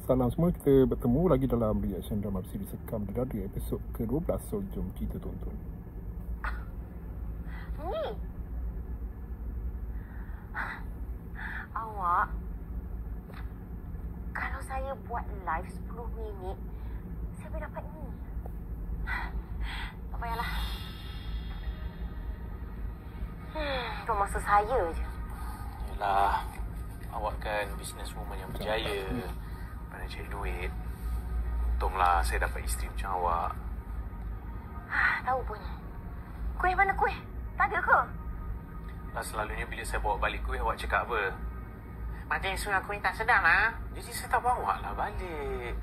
Salam semua, kita bertemu lagi dalam reaction drama siri Sekam Dada episod ke-12. So jom kita tonton. Ni awak, kalau saya buat live 10 minit, saya boleh dapat ni. Tak payahlah. Itu masa saya je. Yelah, awak kan businesswoman yang berjaya. Pandai cari duit. Untunglah saya dapat isteri macam awak. Tahu pun. Kuih mana kuih? Tak ada ke? Lah selalunya bila saya bawa balik kuih, awak cakap apa? Macam surat kuih tak sedap lah. Jadi saya tak bawa lah balik.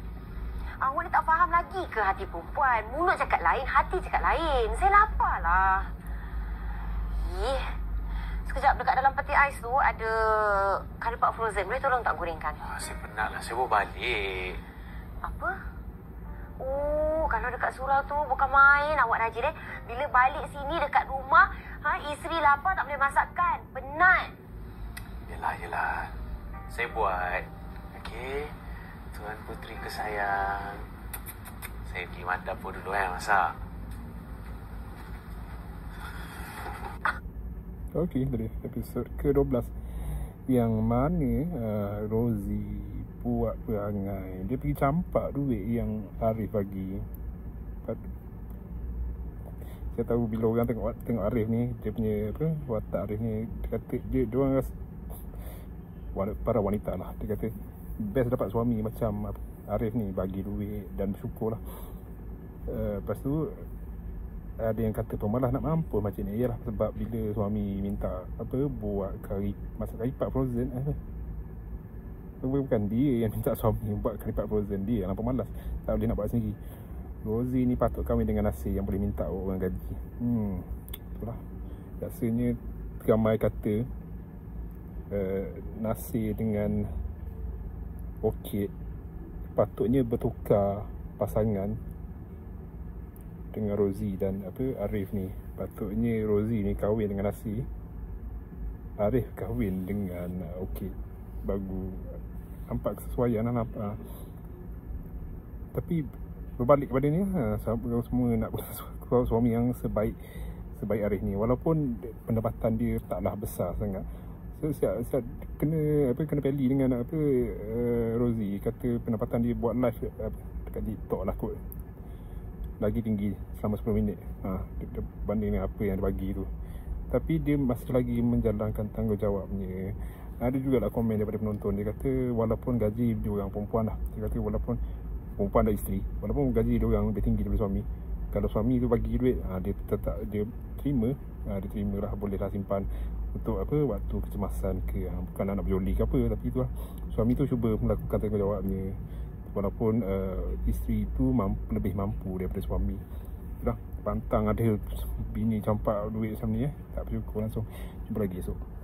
Awak ni tak faham lagi ke hati perempuan? Mulut cakap lain, hati cakap lain. Saya lapar lah. Sekejap, dekat dalam peti ais tu ada kari pak frozen. Boleh tolong tak gorengkan? Saya penat lah, saya bawa balik. Apa? Oh, kalau dekat surau tu bukan main awak Najib. Bila balik sini dekat rumah, isteri lapar tak boleh masakkan. Penat. Yelah. Saya buat. Okey. Tuan puteri kesayang. Saya pergi mata dapur dulu masak. Okey, dari episod ke-12 yang mana Rosie buat perangai. Dia pergi campak duit yang Arif bagi. Saya tahu bila orang tengok Arif ni, dia punya watak Arif ni, dia kata dia orang rasa, para wanita lah, dia kata best dapat suami macam Arif ni, bagi duit dan bersyukur lah. Lepas tu ada yang kata pemalas nak mampus macam ni. Yalah, sebab bila suami minta buat masak kari pak frozen, bukan dia yang minta suami buat kari pak frozen, dia yang pemalas, tak boleh nak buat sendiri. Rosie ni patut kahwin dengan nasi yang boleh minta orang gaji. Itulah rasanya ramai kata nasi dengan Okey patutnya bertukar pasangan dengan Rosie dan Arif ni. Patutnya Rosie ni kahwin dengan Nasi, Arif kahwin dengan Okey. Bagus, nampak kesesuaian lah, nampak. Tapi berbalik kepada ni, semua nak suami yang sebaik Arif ni, walaupun pendapatan dia taklah besar sangat. So, saya kena peli dengan Rosie kata pendapatan dia buat live dekat TikTok lah kot, lagi tinggi selama 10 minit berbanding dengan apa yang dia bagi tu. Tapi dia masih lagi menjalankan tanggungjawabnya. Ada jugalah komen daripada penonton, dia kata walaupun gaji dia orang perempuan lah, dia kata walaupun perempuan dan isteri, walaupun gaji dia orang lebih tinggi daripada suami, kalau suami tu bagi duit, dia tetap dia terima, dia terima lah, boleh lah simpan untuk waktu kecemasan ke, bukan nak berjoli ke apa. Tapi tu lah, suami tu cuba melakukan tanggungjawabnya, walaupun isteri tu lebih mampu daripada suami. Dah pantang ada bini campak duit macam ni, tak bersyukur langsung. Jumpa lagi esok.